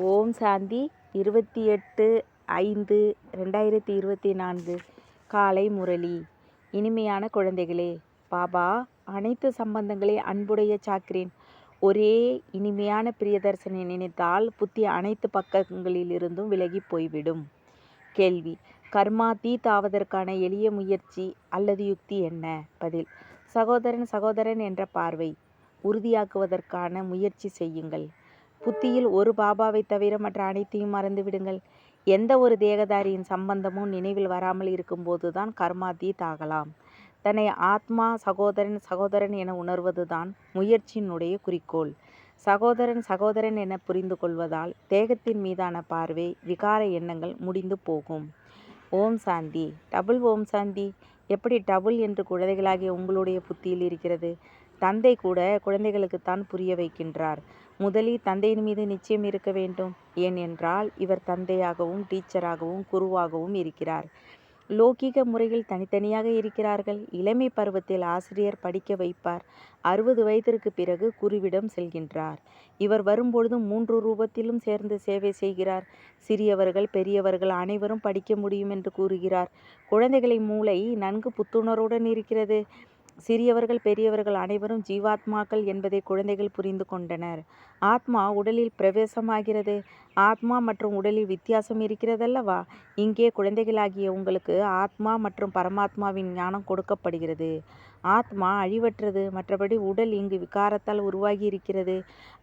ஓம் சாந்தி 28/5/2024 காலை முரளி. இனிமையான குழந்தைகளே, பாபா அனைத்து சம்பந்தங்களை அன்புடைய சாக்கிரேன். ஒரே இனிமையான பிரியதர்சனை நினைத்தால் புத்தி அனைத்து பக்கங்களிலிருந்தும் விலகி போய்விடும். கேள்வி: கர்மாதீத் ஆவதற்கான எளிய முயற்சி அல்லது யுக்தி என்ன? பதில்: சகோதரன் என்ற பார்வை உறுதியாக்குவதற்கான முயற்சி செய்யுங்கள். புத்தியில் ஒரு பாபாவை தவிர மற்ற அனைத்தையும் மறந்துவிடுங்கள். எந்த ஒரு தேகதாரியின் சம்பந்தமும் நினைவில் வராமல் இருக்கும்போதுதான் கர்மாதீத் ஆகலாம். தன்னை ஆத்மா சகோதரன் என உணர்வதுதான் முயற்சியினுடைய குறிக்கோள். சகோதரன் என புரிந்து கொள்வதால் தேகத்தின் மீதான பார்வை, விகார எண்ணங்கள் முடிந்து போகும். ஓம் சாந்தி. டபுள் ஓம் சாந்தி. எப்படி டபுள் என்று குழந்தைகளாகிய உங்களுடைய புத்தியில் இருக்கிறது? தந்தை கூட குழந்தைகளுக்குத்தான் புரிய வைக்கின்றார். முதலில் தந்தையின் மீது நிச்சயம் இருக்க வேண்டும். ஏனென்றால் இவர் தந்தையாகவும் டீச்சராகவும் குருவாகவும் இருக்கிறார். லௌகீக முறையில் தனித்தனியாக இருக்கிறார்கள். இளமை பருவத்தில் ஆசிரியர் படிக்க வைப்பார். 60 வயதிற்கு பிறகு குருவிடம் செல்கின்றார். இவர் வரும்பொழுது 3 ரூபத்திலும் சேர்ந்து சேவை செய்கிறார். சிறியவர்கள் பெரியவர்கள் அனைவரும் படிக்க முடியும் என்று கூறுகிறார். குழந்தைகளின் மூளை நன்கு புத்துணர்வுடன் இருக்கிறது. சிறியவர்கள் பெரியவர்கள் அனைவரும் ஜீவாத்மாக்கள் என்பதை குழந்தைகள் புரிந்து கொண்டனர். ஆத்மா உடலில் பிரவேசமாகிறது. ஆத்மா மற்றும் உடலில் வித்தியாசம் இருக்கிறதல்லவா? இங்கே குழந்தைகளாகிய உங்களுக்கு ஆத்மா மற்றும் பரமாத்மாவின் ஞானம் கொடுக்கப்படுகிறது. ஆத்மா அழிவற்றது. மற்றபடி உடல் இங்கு விகாரத்தால் உருவாகி இருக்கிறது.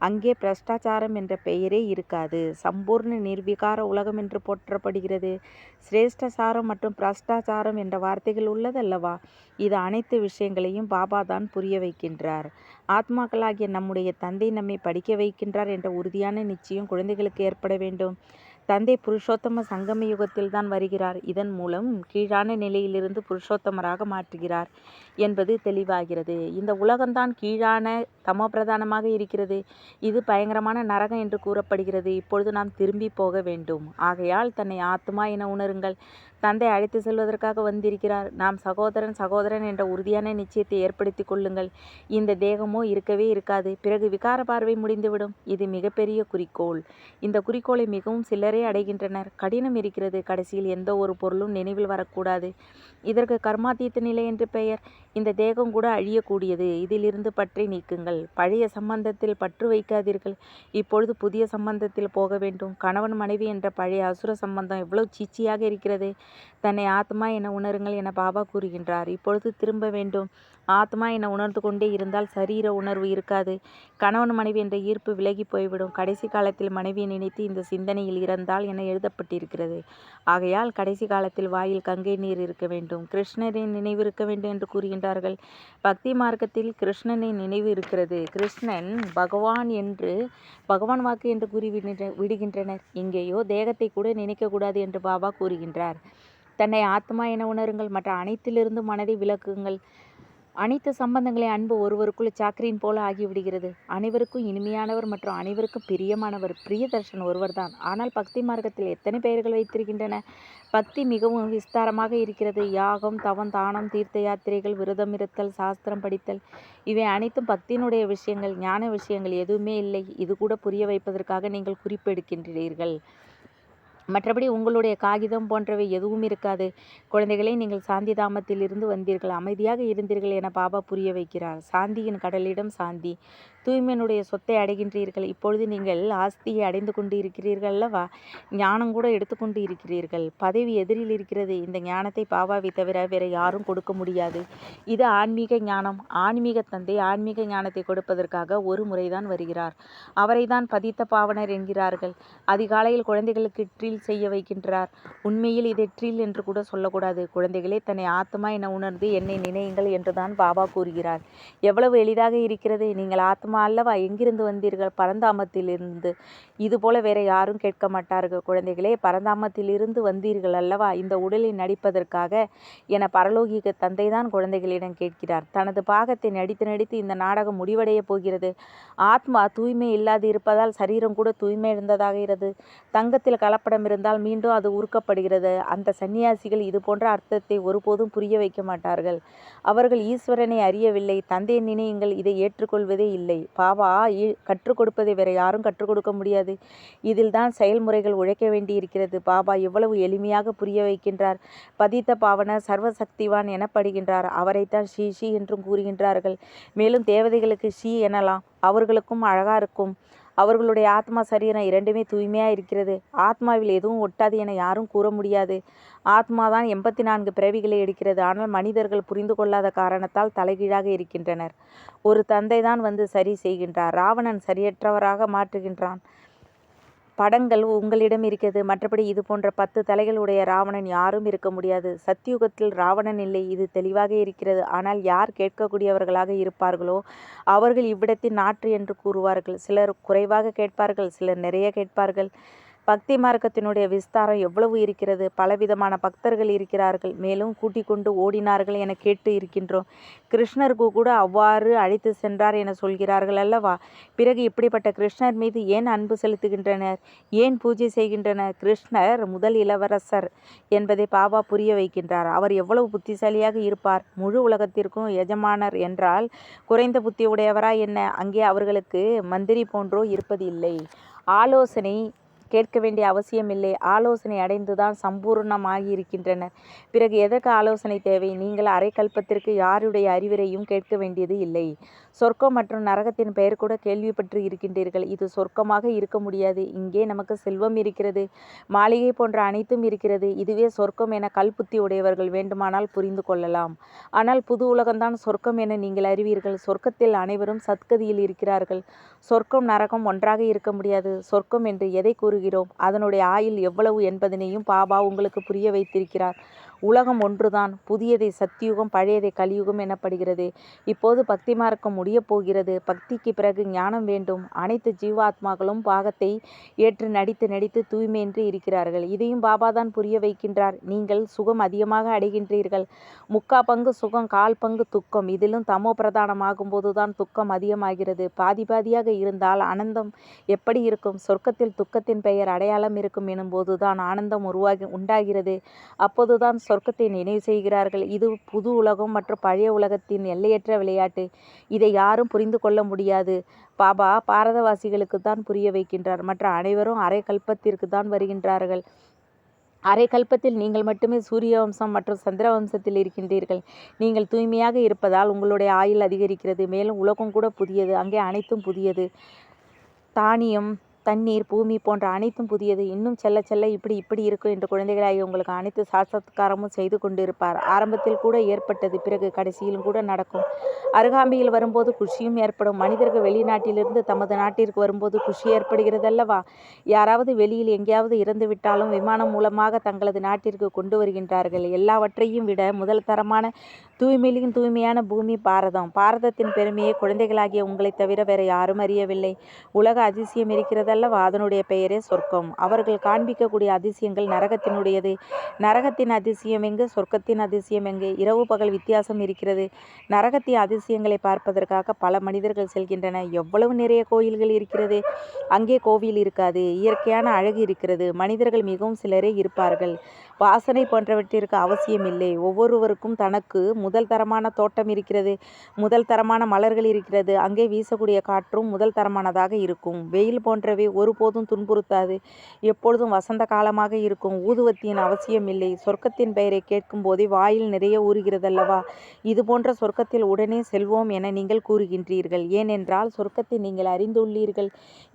அங்கே பிரஷ்டாச்சாரம் என்ற பெயரே இருக்காது. சம்பூர்ண நிர்விகார உலகம் என்று போற்றப்படுகிறது. சிரேஷ்டசாரம் மற்றும் பிரஷ்டாச்சாரம் என்ற வார்த்தைகள் உள்ளதல்லவா? இது அனைத்து விஷயங்களையும் பாபா தான் புரிய வைக்கின்றார். ஆத்மாக்களாகிய நம்முடைய தந்தை நம்மை படிக்க வைக்கின்றார் என்ற உறுதியான நிச்சயம் குழந்தைகளுக்கு ஏற்பட வேண்டும். தந்தை புருஷோத்தம சங்கம யுகத்தில் தான் வருகிறார். இதன் மூலம் கீழான நிலையிலிருந்து புருஷோத்தமராக மாற்றுகிறார் என்பது தெளிவாகிறது. இந்த உலகம்தான் கீழான தமோபிரதானமாக இருக்கிறது. இது பயங்கரமான நரகம் என்று கூறப்படுகிறது. இப்பொழுது நாம் திரும்பி போக வேண்டும். ஆகையால் தன்னை ஆத்மா என உணருங்கள். தந்தை அழைத்து செல்வதற்காக வந்திருக்கிறார். நாம் சகோதரன் என்ற உறுதியான நிச்சயத்தை ஏற்படுத்தி கொள்ளுங்கள். இந்த தேகமோ இருக்கவே இருக்காது. பிறகு விகார பார்வை முடிந்துவிடும். இது மிகப்பெரிய குறிக்கோள். இந்த குறிக்கோளை மிகவும் சிலரே அடைகின்றனர். கடினம் இருக்கிறது. கடைசியில் எந்த ஒரு பொருளும் நினைவில் வரக்கூடாது. இதற்கு கர்மாதீத்த நிலை என்று பெயர். இந்த தேகம் கூட அழியக்கூடியது. இதிலிருந்து பற்றை நீக்குங்கள். பழைய சம்பந்தத்தில் பற்று வைக்காதீர்கள். இப்பொழுது புதிய சம்பந்தத்தில் போக வேண்டும். கணவன் மனைவி என்ற பழைய அசுர சம்பந்தம் எவ்வளவு சீச்சியாக இருக்கிறது. தன்னை ஆத்மா என உணருங்கள் என பாபா கூறுகின்றார். இப்பொழுது திரும்ப வேண்டும். ஆத்மா என உணர்ந்து கொண்டே இருந்தால் சரீர உணர்வு இருக்காது. கணவன் மனைவி என்ற ஈர்ப்பு விலகி போய்விடும். கடைசி காலத்தில் மனைவியை நினைத்து இந்த சிந்தனையில் இறந்தால் என எழுதப்பட்டிருக்கிறது. ஆகையால் கடைசி காலத்தில் வாயில் கங்கை நீர் இருக்க வேண்டும். கிருஷ்ணரின் நினைவு இருக்க வேண்டும் என்று கூறுகின்றார்கள். பக்தி மார்க்கத்தில் கிருஷ்ணனின் நினைவு இருக்கிறது. கிருஷ்ணன் பகவான் வாக்கு என்று கூறி விடுகின்றனர். இங்கேயோ தேகத்தை கூட நினைக்கக்கூடாது என்று பாபா கூறுகின்றார். தன்னை ஆத்மா என உணருங்கள். மற்ற அனைத்திலிருந்து மனதை விலக்குங்கள். அனைத்து சம்பந்தங்களை அன்பு ஒருவருக்குள் சாக்கரின் போல ஆகிவிடுகிறது. அனைவருக்கும் இனிமையானவர் மற்றும் அனைவருக்கும் பிரியமானவர் பிரியதர்ஷன் ஒருவர்தான். ஆனால் பக்தி மார்க்கத்தில் எத்தனை பெயர்கள் வைத்திருக்கின்றன. பக்தி மிகவும் விஸ்தாரமாக இருக்கிறது. யாகம், தவம், தானம், தீர்த்த யாத்திரைகள், விரதம் இருத்தல், சாஸ்திரம் படித்தல், இவை அனைத்தும் பக்தியினுடைய விஷயங்கள். ஞான விஷயங்கள் எதுவுமே இல்லை. இது கூட புரிய வைப்பதற்காக நீங்கள் குறிப்பெடுக்கின்றீர்கள். மற்றபடி உங்களுடைய காகிதம் போன்றவை எதுவும் இருக்காது. குழந்தைகளை, நீங்கள் சாந்தி தாமத்தில் இருந்து வந்தீர்கள். அமைதியாக இருந்தீர்கள் என பாபா புரிய வைக்கிறார். சாந்தியின் கடலிடம் சாந்தி. தூய்மையினுடைய சொத்தை அடைகின்றீர்கள். இப்பொழுது நீங்கள் ஆஸ்தியை அடைந்து கொண்டு இருக்கிறீர்கள் அல்லவா? ஞானம் கூட எடுத்துக்கொண்டு இருக்கிறீர்கள். பதவி எதிரில் இருக்கிறது. இந்த ஞானத்தை பாபாவை தவிர வேற யாரும் கொடுக்க முடியாது. இது ஆன்மீக ஞானம். ஆன்மீக தந்தை ஆன்மீக ஞானத்தை கொடுப்பதற்காக ஒரு முறைதான் வருகிறார். அவரை தான் பதித்த பாவனர் என்கிறார்கள். அதிகாலையில் குழந்தைகளுக்கு ட்ரில் செய்ய வைக்கின்றார். உண்மையில் இதை ட்ரில் என்று கூட சொல்லக்கூடாது. குழந்தைகளே, தன்னை ஆத்மா என உணர்ந்து என்னை நினையுங்கள் என்றுதான் பாபா கூறுகிறார். எவ்வளவு எளிதாக இருக்கிறது. நீங்கள் ஆத்மா அல்லவா? எங்கிருந்து வந்தீர்கள்? பரந்தாமத்திலிருந்து. இதுபோல வேற யாரும் கேட்க மாட்டார்கள். குழந்தைகளே, பரந்தாமத்திலிருந்து வந்தீர்கள் அல்லவா? இந்த உடலில் நடிப்பதற்காக என பரலோகிக தந்தை தான் குழந்தைகளிடம் கேட்கிறார். தனது பாகத்தை நடித்து நடித்து இந்த நாடகம் முடிவடைய போகிறது. ஆத்மா தூய்மை இல்லாது இருப்பதால் சரீரம் கூட தூய்மை இழந்ததாகிறது. தங்கத்தில் கலப்படம் இருந்தால் மீண்டும் அது உருக்கப்படுகிறது. அந்த சன்னியாசிகள் இது போன்ற அர்த்தத்தை ஒருபோதும் புரிய வைக்க மாட்டார்கள். அவர்கள் ஈஸ்வரனை அறியவில்லை. தந்தையை நினையுங்கள். இதை ஏற்றுக்கொள்வதே இல்லை. பாபா கற்றுக் கொடுப்பதை வேற யாரும் கற்றுக் கொடுக்க முடியாது. இதில் தான் செயல்முறைகள் உழைக்க வேண்டியிருக்கிறது. பாபா எவ்வளவு எளிமையாக புரிய வைக்கின்றார். பதித்த பாவனர் சர்வசக்திவான் எனப்படுகின்றார். அவரைத்தான் ஸ்ரீ ஸ்ரீ என்றும் கூறுகின்றார்கள். மேலும் தேவதைகளுக்கு ஸ்ரீ எனலாம். அவர்களுக்கும் அழகா இருக்கும். அவர்களுடைய ஆத்மா சரீரம் இரண்டுமே தூய்மையா இருக்கிறது. ஆத்மாவில் எதுவும் ஒட்டாது என யாரும் கூற முடியாது. ஆத்மாதான் 84 பிறவிகளை எடுக்கிறது. ஆனால் மனிதர்கள் புரிந்து கொள்ளாத காரணத்தால் தலைகீழாக இருக்கின்றனர். ஒரு தந்தை தான் வந்து சரி செய்கின்றார். ராவணன் சரியற்றவராக மாற்றுகின்றான். படங்கள் உங்களிடம் இருக்கிறது. மற்றபடி இது போன்ற 10 தலைகள் உடைய ராவணன் யாரும் இருக்க முடியாது. சத்தியுகத்தில் ராவணன் இல்லை, இது தெளிவாக இருக்கிறது. ஆனால் யார் கேட்கக்கூடியவர்களாக இருப்பார்களோ அவர்கள் இவ்விடத்தின் நாற்று என்று கூறுவார்கள். சிலர் குறைவாக கேட்பார்கள், சிலர் நிறைய கேட்பார்கள். பக்தி மார்க்கத்தினுடைய விஸ்தாரம் எவ்வளவு இருக்கிறது. பலவிதமான பக்தர்கள் இருக்கிறார்கள். மேலும் கூட்டிக் கொண்டு ஓடினார்கள் என கேட்டு இருக்கின்றோம். கிருஷ்ணருக்கு கூட அவ்வாறு அழைத்து சென்றார் என சொல்கிறார்கள் அல்லவா? பிறகு இப்படிப்பட்ட கிருஷ்ணர் மீது ஏன் அன்பு செலுத்துகின்றனர்? ஏன் பூஜை செய்கின்றனர்? கிருஷ்ணர் முதல் இளவரசர் என்பதை பாபா புரிய வைக்கின்றார். அவர் எவ்வளவு புத்திசாலியாக இருப்பார். முழு உலகத்திற்கும் எஜமானர் என்றால் குறைந்த புத்தி உடையவரா என்ன? அங்கே அவர்களுக்கு மந்திரி போன்றோ இருப்பது இல்லை. ஆலோசனை கேட்க வேண்டிய அவசியமில்லை. ஆலோசனை அடைந்துதான் சம்பூர்ணமாகி இருக்கின்றனர். பிறகு எதற்கு ஆலோசனை தேவை? நீங்கள் அரை கல்பத்திற்கு யாருடைய அறிவுரையும் கேட்க வேண்டியது இல்லை. சொர்க்கம் மற்றும் நரகத்தின் பெயர் கூட கேள்விப்பட்டு இருக்கின்றீர்கள். இது சொர்க்கமாக இருக்க முடியாது. இங்கே நமக்கு செல்வம் இருக்கிறது, மாளிகை போன்ற அனைத்தும் இருக்கிறது. இதுவே சொர்க்கம் என கல்புத்தி உடையவர்கள் வேண்டுமானால் புரிந்து கொள்ளலாம். ஆனால் புது உலகம்தான் சொர்க்கம் என நீங்கள் அறிவீர்கள். சொர்க்கத்தில் அனைவரும் சத்கதியில் இருக்கிறார்கள். சொர்க்கம் நரகம் ஒன்றாக இருக்க முடியாது. சொர்க்கம் என்று எதை கூறுகிறோம், அதனுடைய ஆயுள் எவ்வளவு என்பதனையும் பாபா உங்களுக்கு புரிய வைத்திருக்கிறார். உலகம் ஒன்றுதான். புதியதை சத்தியுகம், பழையதை கலியுகம் எனப்படுகிறது. இப்போது பக்தி மார்க்கம் முடியப் போகிறது. பக்திக்கு பிறகு ஞானம் வேண்டும். அனைத்து ஜீவாத்மாக்களும் பாகத்தை ஏற்று நடித்து நடித்து தூய்மையின்றி இருக்கிறார்கள். இதையும் பாபா தான் புரிய வைக்கின்றார். நீங்கள் சுகம் அதிகமாக அடைகின்றீர்கள். 3/4 பங்கு சுகம், 1/4 பங்கு துக்கம். இதிலும் தமோ பிரதானமாகும் போதுதான் துக்கம் அதிகமாகிறது. பாதி பாதியாக இருந்தால் ஆனந்தம் எப்படி இருக்கும்? சொர்க்கத்தில் துக்கத்தின் பெயர் அடையாளம் இருக்கும் எனும் போதுதான் ஆனந்தம் உண்டாகிறது. அப்போதுதான் சொர்க்கத்தை நினைவு செய்கிறார்கள். இது புது உலகம் மற்றும் பழைய உலகத்தின் எல்லையற்ற விளையாட்டு. இதை யாரும் புரிந்து கொள்ள முடியாது. பாபா பாரதவாசிகளுக்கு தான் புரிய வைக்கின்றார். மற்ற அனைவரும் அரை கல்பத்திற்கு தான் வருகின்றார்கள். அரை கல்பத்தில் நீங்கள் மட்டுமே சூரிய வம்சம் மற்றும் சந்திர வம்சத்தில் இருக்கின்றீர்கள். நீங்கள் தூய்மையாக இருப்பதால் உங்களுடைய ஆயுள் அதிகரிக்கிறது. மேலும் உலகம் கூட புதியது. அங்கே அனைத்தும் புதியது. தானியம், தண்ணீர், பூமி போன்ற அனைத்தும் புதியது. இன்னும் செல்ல செல்ல இப்படி இருக்கும் என்று குழந்தைகளாகி உங்களுக்கு அனைத்து சாட்சாத்காரமும் செய்து கொண்டிருப்பார். ஆரம்பத்தில் கூட ஏற்பட்டது, பிறகு கடைசியிலும் கூட நடக்கும். அருகாமையில் வரும்போது குஷியும் ஏற்படும். மனிதர்கள் வெளிநாட்டிலிருந்து தமது நாட்டிற்கு வரும்போது குஷி ஏற்படுகிறது அல்லவா? யாராவது வெளியில் எங்கேயாவது இறந்து விட்டாலும் விமானம் மூலமாக தங்களது நாட்டிற்கு கொண்டு வருகின்றார்கள். எல்லாவற்றையும் விட முதல் தரமான தூய்மையிலும் தூய்மையான பூமி பாரதம். பாரதத்தின் பெருமையை குழந்தைகளாகிய உங்களை தவிர வேற யாரும் அறியவில்லை. உலக அதிசயம் இருக்கிறது அல்லவா? அதனுடைய பெயரே சொர்க்கம். அவர்கள் காண்பிக்கக்கூடிய அதிசயங்கள் நரகத்தினுடையது. நரகத்தின் அதிசயம் எங்கு? சொர்க்கத்தின் அதிசயம் எங்கு? இரவு பகல் வித்தியாசம் இருக்கிறது. நரகத்தின் அதிசயங்களை பார்ப்பதற்காக பல மனிதர்கள் செல்கின்றனர். எவ்வளவு நிறைய கோயில்கள் இருக்கிறது. அங்கே கோவில் இருக்காது. இயற்கையான அழகு இருக்கிறது. மனிதர்கள் மிகவும் சிலரே இருப்பார்கள். வாசனை போன்றவற்றிற்கு அவசியம் இல்லை. ஒவ்வொருவருக்கும் தனக்கு முதல் தரமான தோட்டம் இருக்கிறது. முதல் தரமான மலர்கள் இருக்கிறது. அங்கே வீசக்கூடிய காற்றும் முதல் தரமானதாக இருக்கும். வெயில் போன்றவை ஒருபோதும் துன்புறுத்தாது. எப்பொழுதும் வசந்த காலமாக இருக்கும். ஊதுவத்தியின் அவசியம் இல்லை. சொர்க்கத்தின் பெயரை கேட்கும் போதே வாயில் நிறைய ஊறுகிறதல்லவா? இது போன்ற சொர்க்கத்தில் உடனே செல்வோம் என நீங்கள் கூறுகின்றீர்கள். ஏனென்றால் சொர்க்கத்தை நீங்கள் அறிந்துள்ளீர்கள்.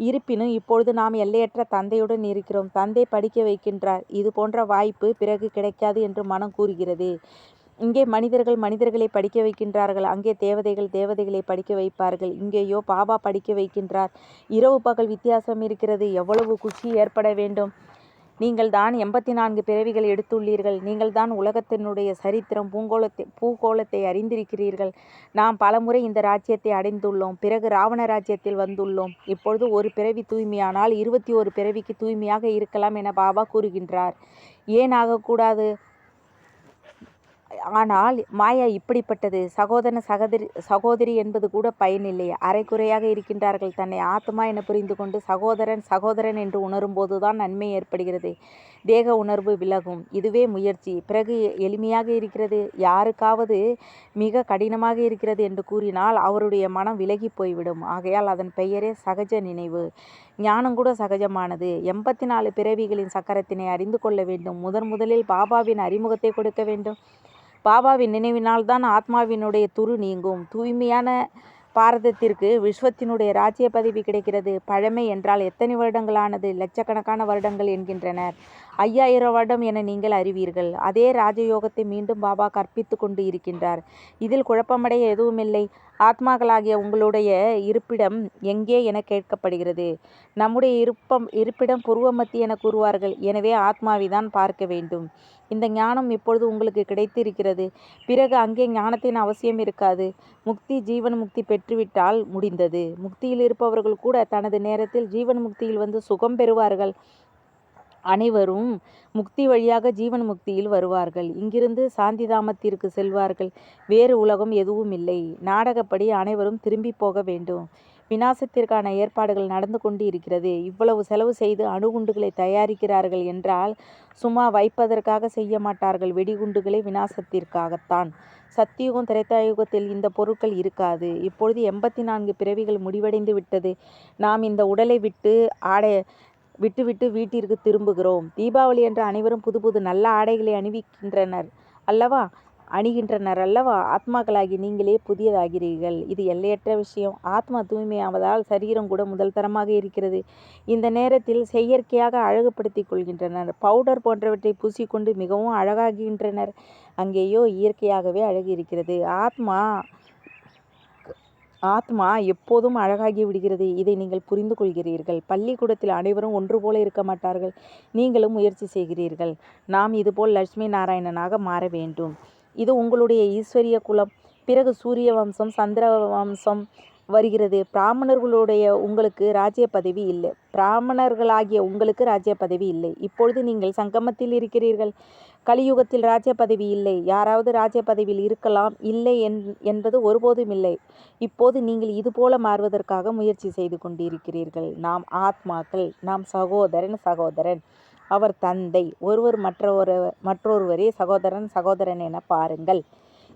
இருப்பினும் இப்பொழுது நாம் எல்லையற்ற தந்தையுடன் இருக்கிறோம். தந்தை படிக்க வைக்கின்றார். இது போன்ற வாய்ப்பு பிறகு கிடைக்காது என்று மனம் கூறுகிறது. இங்கே மனிதர்கள் மனிதர்களை படிக்க வைக்கின்றார்கள். அங்கே தேவதைகள் தேவதைகளை படிக்க வைப்பார்கள். இங்கேயோ பாபா படிக்க வைக்கின்றார். இரவு பகல் வித்தியாசம் இருக்கிறது. எவ்வளவு குஷி ஏற்பட வேண்டும். நீங்கள் தான் 84 பிறவிகள் எடுத்துள்ளீர்கள். நீங்கள் தான் உலகத்தினுடைய சரித்திரம் பூகோளத்தை அறிந்திருக்கிறீர்கள். நாம் பலமுறை இந்த ராஜ்யத்தை அடைந்துள்ளோம். பிறகு ராவண ராஜ்யத்தில் வந்துள்ளோம். இப்பொழுது ஒரு பிறவி தூய்மையானால் 21 பிறவிக்கு தூய்மையாக இருக்கலாம் என பாபா கூறுகின்றார். ஏன் ஆகக்கூடாது? ஆனால் மாயா இப்படிப்பட்டது. சகோதரன் சகோதரி என்பது கூட பயனில்லை. அரைகுறையாக இருக்கின்றார்கள். தன்னை ஆத்மா என புரிந்து கொண்டு சகோதரன் சகோதரன் என்று உணரும்போதுதான் நன்மை ஏற்படுகிறது. தேக உணர்வு விலகும். இதுவே முயற்சி. பிறகு எளிமையாக இருக்கிறது. யாருக்காவது மிக கடினமாக இருக்கிறது என்று கூறினால் அவருடைய மனம் விலகி போய்விடும். ஆகையால் அதன் பெயரே சகஜ நினைவு. ஞானம் கூட சகஜமானது. 84 பிறவிகளின் சக்கரத்தினை அறிந்து கொள்ள வேண்டும். முதலில் பாபாவின் அறிமுகத்தை கொடுக்க வேண்டும். பாபாவின் நினைவினால்தான் ஆத்மாவினுடைய துரு நீங்கும். தூய்மையான பாரதத்திற்கு விஸ்வத்தினுடைய ராஜ்ய பதவி கிடைக்கிறது. பழமை என்றால் எத்தனை வருடங்களானது? லட்சக்கணக்கான வருடங்கள் என்கின்றனர். 5000 வருடம் என நீங்கள் அறிவீர்கள். அதே ராஜயோகத்தை மீண்டும் பாபா கற்பித்து கொண்டு இருக்கின்றார். இதில் குழப்பமடைய எதுவுமில்லை. ஆத்மாக்களாகிய உங்களுடைய இருப்பிடம் எங்கே என கேட்கப்படுகிறது. நம்முடைய இருப்பிடம் புருவ மத்தி என கூறுவார்கள். எனவே ஆத்மாவைதான் பார்க்க வேண்டும். இந்த ஞானம் இப்பொழுது உங்களுக்கு கிடைத்திருக்கிறது. பிறகு அங்கே ஞானத்தின் அவசியம் இருக்காது. முக்தி ஜீவன் முக்தி பெற்றுவிட்டால் முடிந்தது. முக்தியில் இருப்பவர்கள் கூட தனது நேரத்தில் ஜீவன் முக்தியில் வந்து சுகம் பெறுவார்கள். அனைவரும் முக்தி வழியாக ஜீவன் முக்தியில் வருவார்கள். இங்கிருந்து சாந்திதாமத்திற்கு செல்வார்கள். வேறு உலகம் எதுவும் இல்லை. நாடகப்படி அனைவரும் திரும்பி போக வேண்டும். விநாசத்திற்கான ஏற்பாடுகள் நடந்து கொண்டு இருக்கிறது. இவ்வளவு செலவு செய்து அணுகுண்டுகளை தயாரிக்கிறார்கள் என்றால் சும்மா வைப்பதற்காக செய்ய மாட்டார்கள். வெடிகுண்டுகளை விநாசத்திற்காகத்தான். சத்தியுகம் திரேதாயுகத்தில் இந்த பொருட்கள் இருக்காது. இப்பொழுது 84 பிறவிகள் முடிவடைந்து விட்டது. நாம் இந்த உடலை விட்டுவிட்டு வீட்டிற்கு திரும்புகிறோம். தீபாவளி என்று அனைவரும் புது புது நல்ல ஆடைகளை அணிகின்றனர் அல்லவா? ஆத்மாக்களாகி நீங்களே புதியதாகிறீர்கள். இது எல்லையற்ற விஷயம். ஆத்மா தூய்மையாவதால் சரீரம் கூட முதல் தரமாக இருக்கிறது. இந்த நேரத்தில் செயற்கையாக அழகுபடுத்திக் கொள்கின்றனர். பவுடர் போன்றவற்றை பூசிக்கொண்டு மிகவும் அழகாகின்றனர். அங்கேயோ இயற்கையாகவே அழகு இருக்கிறது. ஆத்மா எப்போதும் அழகாகி விடுகிறது. இதை நீங்கள் புரிந்து கொள்கிறீர்கள். பள்ளிக்கூடத்தில் அனைவரும் ஒன்று போல இருக்க மாட்டார்கள். நீங்களும் முயற்சி செய்கிறீர்கள். நாம் இதுபோல் லட்சுமி நாராயணனாக மாற வேண்டும். இது உங்களுடைய ஈஸ்வரிய குலம். பிறகு சூரிய வம்சம் சந்திர வம்சம் வருகிறது. பிராமணர்களாகிய உங்களுக்கு ராஜ்ய பதவி இல்லை. இப்பொழுது நீங்கள் சங்கமத்தில் இருக்கிறீர்கள். கலியுகத்தில் ராஜ்ய பதவி இல்லை. யாராவது ராஜ்ய பதவியில் இருக்கலாம். இல்லை என்பது ஒருபோதும் இல்லை. இப்போது நீங்கள் இதுபோல மாறுவதற்காக முயற்சி செய்து கொண்டிருக்கிறீர்கள். நாம் ஆத்மாக்கள். நாம் சகோதரன் அவர் தந்தை. ஒருவர் மற்றொருவரே சகோதரன் என பாருங்கள்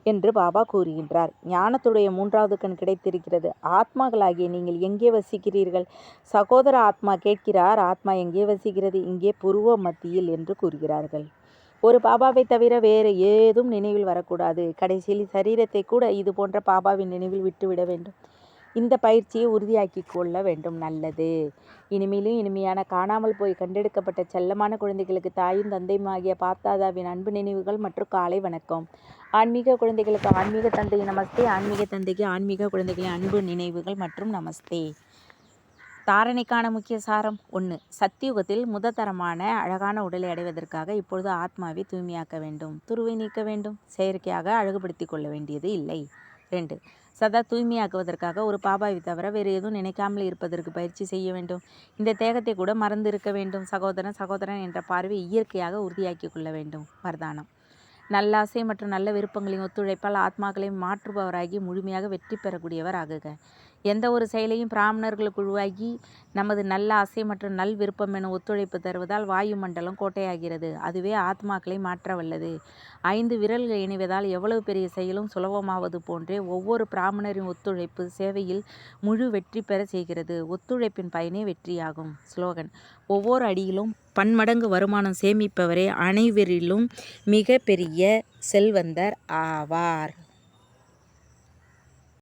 என்று பாபா கூறுகின்றார். ஞானத்துடைய 3வது கண் கிடைத்திருக்கிறது. ஆத்மாக்களாகிய நீங்கள் எங்கே வசிக்கிறீர்கள்? சகோதர ஆத்மா கேட்கிறார். ஆத்மா எங்கே வசிக்கிறது? இங்கே புருவ மத்தியில் என்று கூறுகிறார்கள். ஒரு பாபாவை தவிர வேறு ஏதும் நினைவில் வரக்கூடாது. கடைசியில் சரீரத்தை கூட இது போன்ற பாபாவின் நினைவில் விட்டுவிட வேண்டும். இந்த பயிற்சியை உறுதியாக்கி கொள்ள வேண்டும். நல்லது. இனிமேலும் இனிமையான காணாமல் போய் கண்டெடுக்கப்பட்ட செல்லமான குழந்தைகளுக்கு தாயும் தந்தையும் ஆகிய பாப்தாதாவின் அன்பு நினைவுகள் மற்றும் காலை வணக்கம். ஆன்மீக குழந்தைகளுக்கு ஆன்மீக தந்தை நமஸ்தே. ஆன்மீக தந்தைக்கு ஆன்மீக குழந்தைகளின் அன்பு நினைவுகள் மற்றும் நமஸ்தே. தாரணைக்கான முக்கிய சாரம் 1. சத்தியுகத்தில் முதத்தரமான அழகான உடலை அடைவதற்காக இப்பொழுது ஆத்மாவை தூய்மையாக்க வேண்டும். துருவை நீக்க வேண்டும். செயற்கையாக அழகுபடுத்திக் கொள்ள வேண்டியது இல்லை. 2. சதா தூய்மையாக்குவதற்காக ஒரு பாபாவை தவிர வேறு எதுவும் நினைக்காமல் இருப்பதற்கு பயிற்சி செய்ய வேண்டும். இந்த தேகத்தை கூட மறந்து இருக்க வேண்டும். சகோதரன் என்ற பார்வை இயற்கையாக உறுதியாக்கி கொள்ள வேண்டும். வரதானம். நல்லாசை மற்றும் நல்ல விருப்பங்களின் ஒத்துழைப்பால் ஆத்மாக்களை மாற்றுபவராகி முழுமையாக வெற்றி பெறக்கூடியவர் ஆகுக. எந்த ஒரு செயலையும் பிராமணர்களுக்கு உருவாகி நமது நல்ல ஆசை மற்றும் நல் விருப்பம் என ஒத்துழைப்பு தருவதால் வாயு மண்டலம் கோட்டையாகிறது. அதுவே ஆத்மாக்களை மாற்ற வல்லது. 5 விரல்கள் இணைவதால் எவ்வளவு பெரிய செயலும் சுலபமாவது போன்றே ஒவ்வொரு பிராமணரின் ஒத்துழைப்பு சேவையில் முழு வெற்றி பெற செய்கிறது. ஒத்துழைப்பின் பயனே வெற்றியாகும். ஸ்லோகன். ஒவ்வொரு அடியிலும் பன்மடங்கு வருமானம் சேமிப்பவரே அனைவரிலும் மிக பெரிய செல்வந்தர் ஆவார்.